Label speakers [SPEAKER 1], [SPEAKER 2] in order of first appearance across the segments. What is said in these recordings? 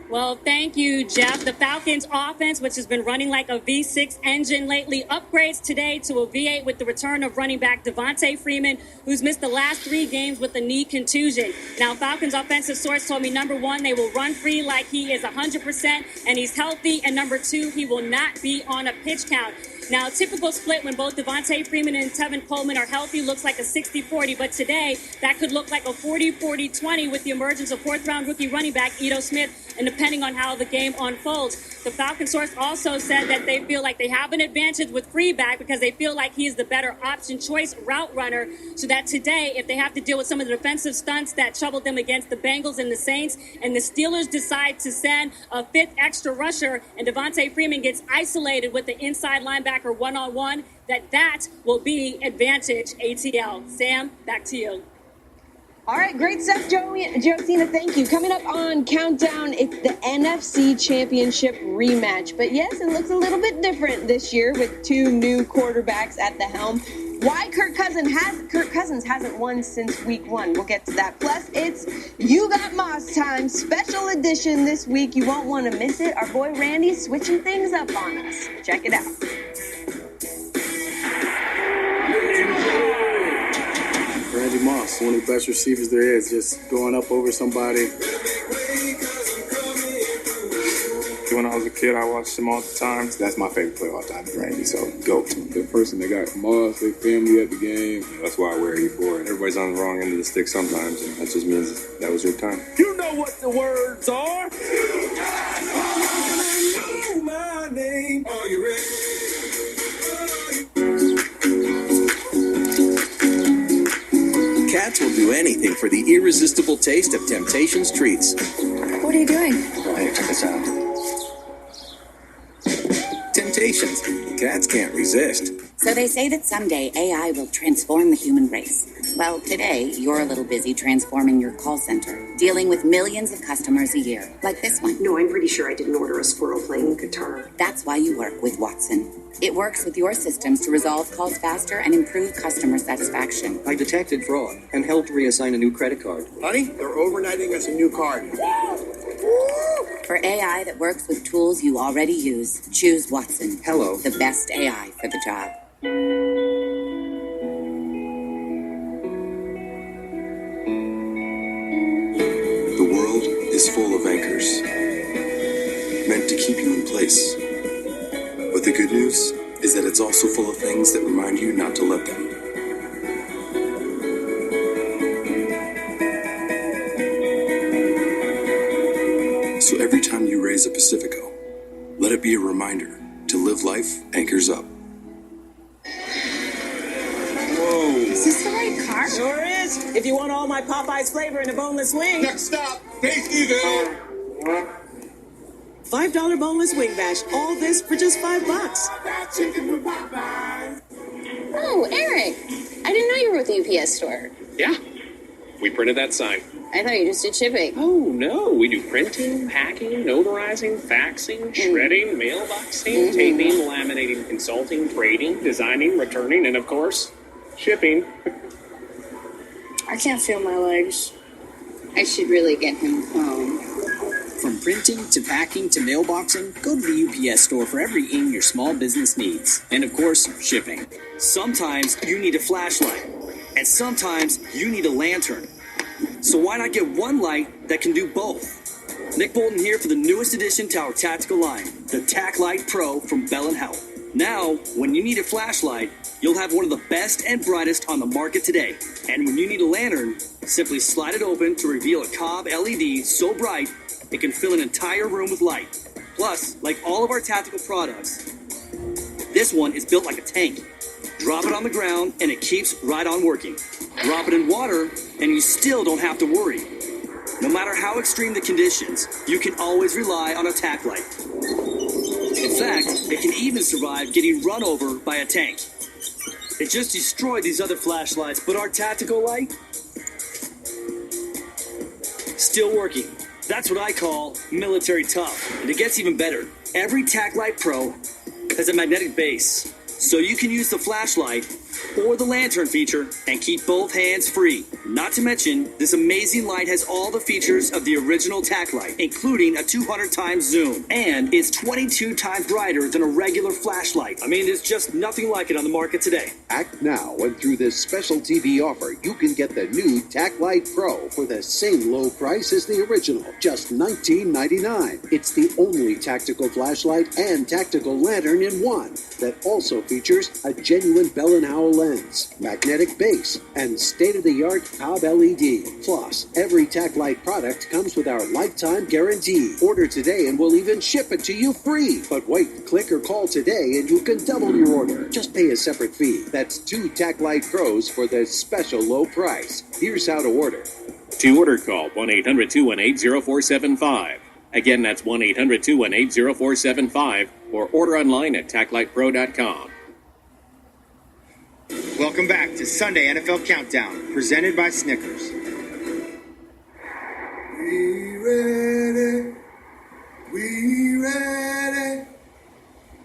[SPEAKER 1] Well, thank you, Jeff. The Falcons offense, which has been running like a V6 engine lately, upgrades today to a V8 with the return of running back Devontae Freeman, who's missed the last 3 games with a knee contusion. Now, Falcons offensive source told me, number 1, they will run free like he is 100% and he's healthy. And number 2, he will not be on a pitch count. Now, a typical split when both Devontae Freeman and Tevin Coleman are healthy looks like a 60-40, but today that could look like a 40-40-20 with the emergence of 4th-round rookie running back Ito Smith, and depending on how the game unfolds. The Falcon source also said that they feel like they have an advantage with Freeback because they feel like he's the better option choice route runner, so that today, if they have to deal with some of the defensive stunts that troubled them against the Bengals and the Saints, and the Steelers decide to send a 5th extra rusher, and Devontae Freeman gets isolated with the inside linebacker one-on-one, that will be advantage ATL. Sam, back to you.
[SPEAKER 2] All right, great stuff, Josina. Thank you. Coming up on Countdown, it's the NFC Championship rematch. But yes, it looks a little bit different this year with 2 new quarterbacks at the helm. Why Kirk Cousins hasn't won since week 1. We'll get to that. Plus, it's You Got Moss time, special edition this week. You won't want to miss it. Our boy Randy's switching things up on us. Check it out.
[SPEAKER 3] Randy Moss, one of the best receivers there is, just going up over somebody.
[SPEAKER 4] When I was a kid, I watched him all the time.
[SPEAKER 5] That's my favorite player all time, Randy, so GOAT. The person that got Moss, their family at the game, that's why I wear 84.
[SPEAKER 4] Everybody's on the wrong end of the stick sometimes, and that just means that was your time.
[SPEAKER 6] You know what the words are. My name. Are you ready?
[SPEAKER 7] Cats will do anything for the irresistible taste of Temptations treats.
[SPEAKER 8] What are you doing?
[SPEAKER 7] Hey, check this out. Temptations. Cats can't resist.
[SPEAKER 8] So they say that someday AI will transform the human race. Well, today, you're a little busy transforming your call center, dealing with millions of customers a year, like this one.
[SPEAKER 9] No, I'm pretty sure I didn't order a squirrel playing guitar.
[SPEAKER 8] That's why you work with Watson. It works with your systems to resolve calls faster and improve customer satisfaction.
[SPEAKER 10] I detected fraud and helped reassign a new credit card.
[SPEAKER 5] Honey, they're overnighting us a new card.
[SPEAKER 8] For AI that works with tools you already use, choose Watson.
[SPEAKER 10] Hello.
[SPEAKER 8] The best AI for the job.
[SPEAKER 11] The world is full of anchors, meant to keep you in place. But the good news is that it's also full of things that remind you not to let them. So every time you raise a Pacifico, let it be a reminder to live life anchors up.
[SPEAKER 9] Whoa. Is this the right car?
[SPEAKER 12] Sure is. If you want all my Popeyes flavor in a boneless wing.
[SPEAKER 5] Next stop, Tastyville.
[SPEAKER 12] $5 boneless wing bash. All this for just $5.
[SPEAKER 13] Oh, Eric. I didn't know you were with the UPS store.
[SPEAKER 14] Yeah. We printed that sign.
[SPEAKER 13] I thought you just did shipping.
[SPEAKER 14] Oh, no. We do printing, packing, notarizing, faxing, shredding, mailboxing, taping, laminating, consulting, trading, designing, returning, and, of course, shipping.
[SPEAKER 13] I can't feel my legs. I should really get him home.
[SPEAKER 15] From printing to packing to mailboxing, go to the UPS store for everything your small business needs. And of course, shipping. Sometimes you need a flashlight, and sometimes you need a lantern. So why not get one light that can do both? Nick Bolton here for the newest addition to our tactical line, the Tac Light Pro from Bell & Howell. Now, when you need a flashlight, you'll have one of the best and brightest on the market today. And when you need a lantern, simply slide it open to reveal a Cobb LED so bright it can fill an entire room with light. Plus, like all of our tactical products, this one is built like a tank. Drop it on the ground and it keeps right on working. Drop it in water and you still don't have to worry. No matter how extreme the conditions, you can always rely on a tac light. In fact, it can even survive getting run over by a tank. It just destroyed these other flashlights, but our tactical light, still working. That's what I call military tough. And it gets even better. Every Tac Light Pro has a magnetic base, so you can use the flashlight or the lantern feature and keep both hands free. Not to mention, this amazing light has all the features of the original tack light, including a 200 times zoom, and it's 22 times brighter than a regular flashlight. I mean, there's just nothing like it on the market today.
[SPEAKER 16] Act now, and through this special TV offer, you can get the new Tac Light Pro for the same low price as the original, just $19.99. It's the only tactical flashlight and tactical lantern in one that also features a genuine Bell & Howell lens, magnetic base, and state-of-the-art Cobb LED. Plus, every Tac Light product comes with our lifetime guarantee. Order today and we'll even ship it to you free. But wait, click or call today and you can double your order. Just pay a separate fee. That's 2 Tac Light Pros for the special low price. Here's how to order.
[SPEAKER 14] To order, call 1-800-218-0475. Again, that's 1-800-218-0475 or order online at taclightpro.com.
[SPEAKER 17] Welcome back to Sunday NFL Countdown, presented by Snickers.
[SPEAKER 6] We ready, we ready,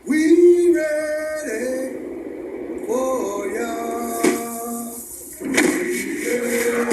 [SPEAKER 6] we ready for ya. We ready.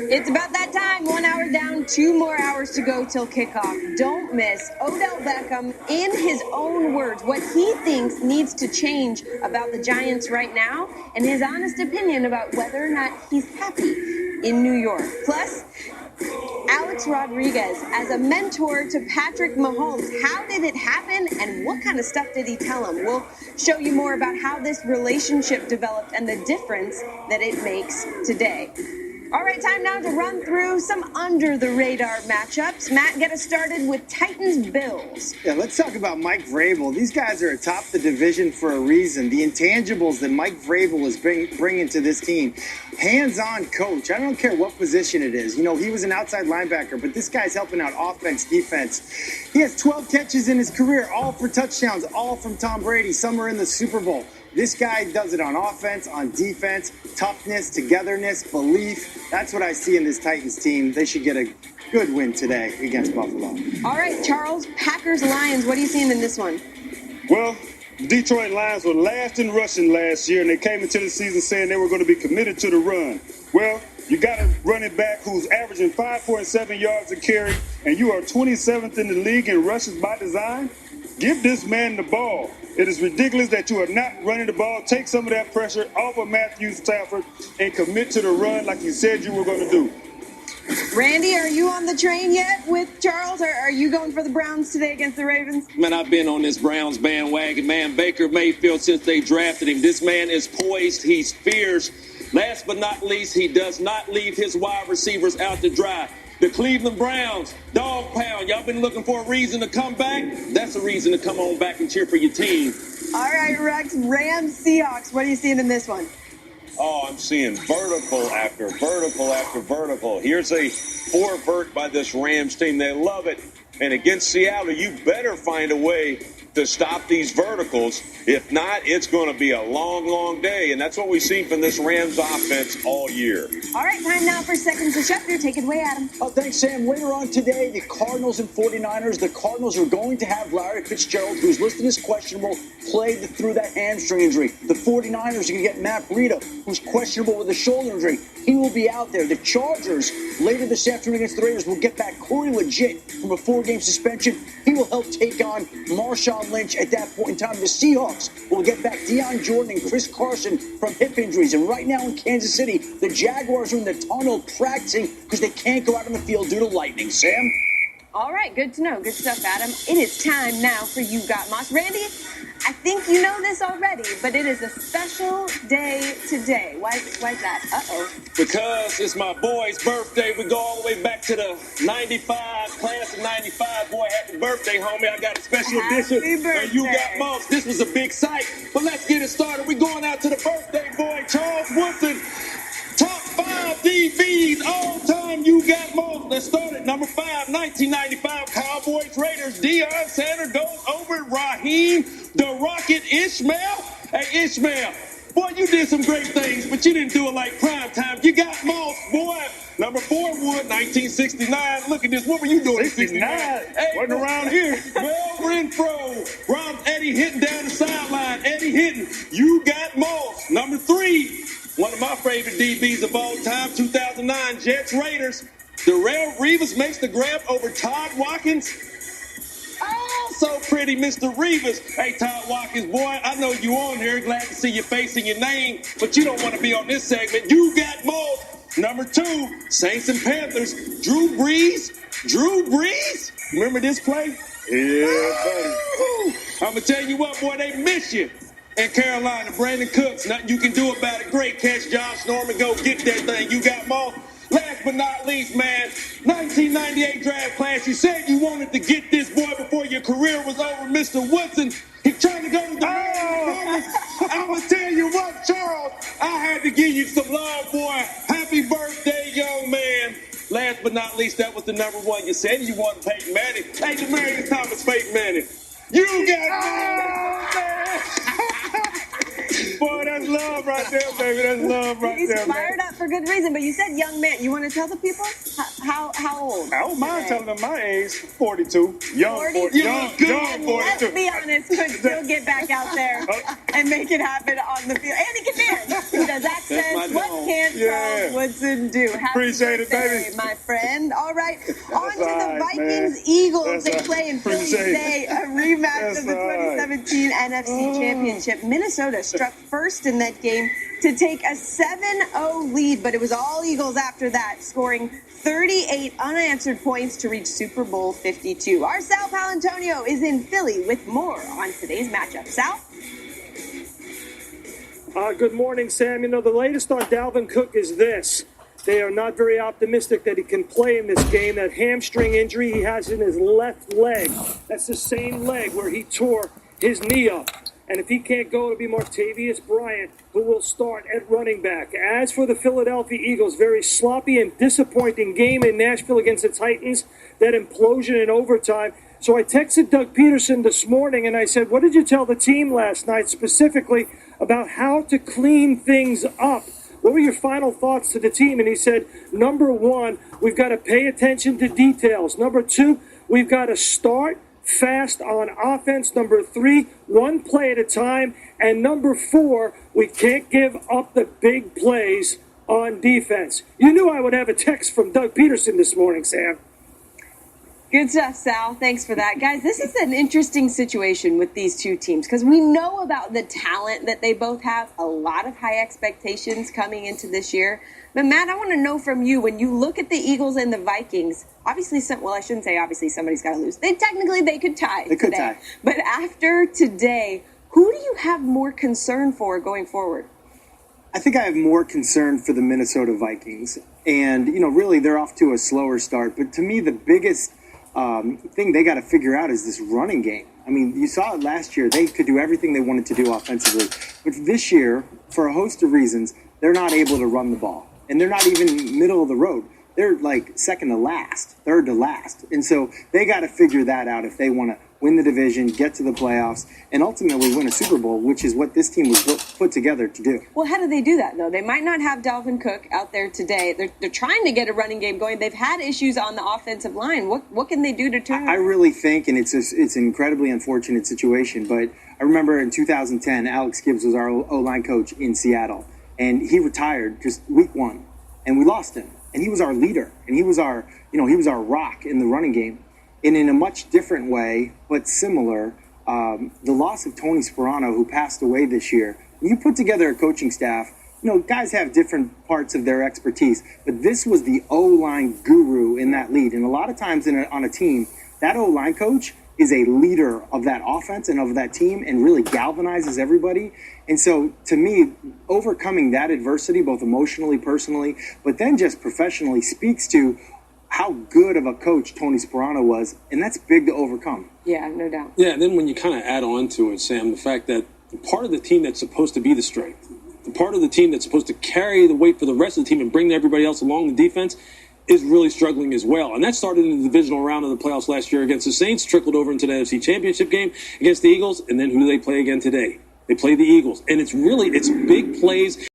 [SPEAKER 2] It's about that time. 1 hour down, 2 more hours to go till kickoff. Don't miss Odell Beckham, in his own words, what he thinks needs to change about the Giants right now, and his honest opinion about whether or not he's happy in New York. Plus, Alex Rodriguez as a mentor to Patrick Mahomes. How did it happen, and what kind of stuff did he tell him? We'll show you more about how this relationship developed and the difference that it makes today. All right, time now to run through some under-the-radar matchups. Matt, get us started with Titans-Bills.
[SPEAKER 17] Yeah, let's talk about Mike Vrabel. These guys are atop the division for a reason. The intangibles that Mike Vrabel is bringing to this team. Hands-on coach. I don't care what position it is. You know, he was an outside linebacker, but this guy's helping out offense, defense. He has 12 catches in his career, all for touchdowns, all from Tom Brady. Some are in the Super Bowl. This guy does it on offense, on defense, toughness, togetherness, belief. That's what I see in this Titans team. They should get a good win today against Buffalo.
[SPEAKER 2] All right, Charles, Packers-Lions. What are you seeing in this one?
[SPEAKER 18] Well, Detroit Lions were last in rushing last year, and they came into the season saying they were going to be committed to the run. Well, you got a running back who's averaging 5.7 yards a carry, and you are 27th in the league in rushes by design. Give this man the ball. It is ridiculous that you are not running the ball. Take some of that pressure off of Matthew Stafford and commit to the run like you said you were going to do.
[SPEAKER 2] Randy, are you on the train yet with Charles, or are you going for the Browns today against the Ravens?
[SPEAKER 19] Man, I've been on this Browns bandwagon, man. Baker Mayfield, since they drafted him, this man is poised. He's fierce. Last but not least, he does not leave his wide receivers out to dry. The Cleveland Browns, dog pound. Y'all been looking for a reason to come back? That's a reason to come on back and cheer for your team.
[SPEAKER 2] All right, Rex, Rams, Seahawks. What are you seeing in this one?
[SPEAKER 20] Oh, I'm seeing vertical after vertical after vertical. Here's a 4-vert by this Rams team. They love it. And against Seattle, you better find a way to stop these verticals. If not, it's going to be a long, long day. And that's what we've seen from this Rams offense all year.
[SPEAKER 2] All right, time now for Seconds to Schefter. Take it away, Adam.
[SPEAKER 21] Oh, thanks, Sam. Later on today, the Cardinals and 49ers. The Cardinals are going to have Larry Fitzgerald, who's listed as questionable, play through that hamstring injury. The 49ers are going to get Matt Breida, who's questionable with a shoulder injury. He will be out there. The Chargers, later this afternoon against the Raiders, will get back Corey Legit from a 4-game suspension. He will help take on Marshawn Lynch at that point in time. The Seahawks will get back Deion Jordan and Chris Carson from hip injuries. And right now in Kansas City, the Jaguars are in the tunnel practicing because they can't go out on the field due to lightning. Sam?
[SPEAKER 2] All right, good to know. Good stuff, Adam. It is time now for You Got Moss. Randy, I think you know this already, but it is a special day today. Why is that? Uh-oh.
[SPEAKER 19] Because it's my boy's birthday. We go all the way back to the 95, class of 95. Boy, happy birthday, homie. I got a special edition. And You Got Moss. This was a big sight. But let's get it started. We're going out to the birthday boy, Charles Woodson. Top 5 DBs all time You Got Moss. Let's start at number 5, 19 1995 Cowboys Raiders. Deion Sanders goes over Raheem the Rocket Ishmael. Hey, Ishmael, boy, you did some great things, but you didn't do it like prime time. You got Moss, boy. Number 4 Wood, 1969. Look at this. What were you doing in 69? Hey,
[SPEAKER 18] wasn't around here.
[SPEAKER 19] Well, Renfro. Rob Eddie hitting down the sideline. Eddie hitting. You got Moss. Number 3, one of my favorite DBs of all time, 2009 Jets Raiders. Darrelle Revis makes the grab over Todd Watkins. Oh, so pretty, Mr. Revis. Hey, Todd Watkins, boy, I know you on here. Glad to see your face and your name, but you don't want to be on this segment. You got Moss. Number 2, Saints and Panthers. Drew Brees. Remember this play?
[SPEAKER 18] Yeah, buddy.
[SPEAKER 19] I'm going to tell you what, boy, they miss you. And Carolina, Brandon Cooks, nothing you can do about it. Great catch, Josh Norman. Go get that thing. You got Moss. Last but not least, man, 1998 draft class. You said you wanted to get this boy before your career was over, Mr. Woodson. He's trying to go to the I'm going to tell you what, Charles, I had to give you some love, boy. Happy birthday, young man. Last but not least, that was the number 1. You said you wanted Peyton Manning. Hey, Demaryius Thomas, Peyton Manning. You got Boy, that's love right there, baby. That's love right
[SPEAKER 2] He's
[SPEAKER 19] there, man.
[SPEAKER 2] fired up for good reason, but you said young man. You want to tell the people how old?
[SPEAKER 18] I don't mind telling them my age, 42. Young
[SPEAKER 2] 42.
[SPEAKER 18] young 42.
[SPEAKER 2] Let's be honest, could still get back out there and make it happen on the field. Andy Kadir, he does accents. What can't Charles Woodson do? Happy
[SPEAKER 18] Appreciate it,
[SPEAKER 2] birthday,
[SPEAKER 18] baby.
[SPEAKER 2] my friend. All right, on to the
[SPEAKER 18] right,
[SPEAKER 2] Vikings-Eagles. They play in Philly today, a rematch of the 2017 NFC Championship. Minnesota struck first in that game to take a 7-0 lead, but it was all Eagles after that, scoring 38 unanswered points to reach Super Bowl 52. Our Sal Palantonio is in Philly with more on today's matchup. Sal?
[SPEAKER 1] Good morning, Sam. You know, the latest on Dalvin Cook is this. They are not very optimistic that he can play in this game. That hamstring injury he has in his left leg, that's the same leg where he tore his knee up. And if he can't go, it'll be Martavius Bryant who will start at running back. As for the Philadelphia Eagles, very sloppy and disappointing game in Nashville against the Titans, that implosion in overtime. So I texted Doug Peterson this morning and I said, what did you tell the team last night specifically about how to clean things up? What were your final thoughts to the team? And he said, number 1, we've got to pay attention to details. Number 2, we've got to start fast on offense. Number 3, one play at a time. And number 4, we can't give up the big plays on defense. You knew I would have a text from Doug Peterson this morning, Sam.
[SPEAKER 2] Good stuff, Sal. Thanks for that. Guys, this is an interesting situation with these two teams because we know about the talent that they both have, a lot of high expectations coming into this year. But, Matt, I want to know from you, when you look at the Eagles and the Vikings, obviously, I shouldn't say obviously somebody's got to lose. They could tie
[SPEAKER 17] They could
[SPEAKER 2] today.
[SPEAKER 17] tie.
[SPEAKER 2] But after today, who do you have more concern for going forward?
[SPEAKER 17] I think I have more concern for the Minnesota Vikings. And, really, they're off to a slower start. But to me, the biggest thing they got to figure out is this running game. I mean, you saw it last year. They could do everything they wanted to do offensively. But this year, for a host of reasons, they're not able to run the ball. And they're not even middle of the road. They're like second to last, third to last. And so they got to figure that out if they want to win the division, get to the playoffs, and ultimately win a Super Bowl, which is what this team was put together to do.
[SPEAKER 2] Well, how do they do that, though? They might not have Dalvin Cook out there today. They're trying to get a running game going. They've had issues on the offensive line. What can they do to turn it?
[SPEAKER 17] I really think, and it's an incredibly unfortunate situation, but I remember in 2010, Alex Gibbs was our O-line coach in Seattle, and he retired just week 1, and we lost him. And he was our leader, and he was our rock in the running game. And in a much different way, but similar, the loss of Tony Sperano, who passed away this year. When you put together a coaching staff, guys have different parts of their expertise, but this was the O-line guru in that lead. And a lot of times on a team, that O-line coach is a leader of that offense and of that team and really galvanizes everybody. And so, to me, overcoming that adversity, both emotionally, personally, but then just professionally, speaks to how good of a coach Tony Sperano was, and that's big to overcome.
[SPEAKER 2] Yeah, no doubt.
[SPEAKER 22] Yeah, and then when you kind of add on to it, Sam, the fact that the part of the team that's supposed to be the strength, the part of the team that's supposed to carry the weight for the rest of the team and bring everybody else along the defense, is really struggling as well. And that started in the divisional round of the playoffs last year against the Saints, trickled over into the NFC Championship game against the Eagles, and then who do they play again today? They play the Eagles. And it's big plays.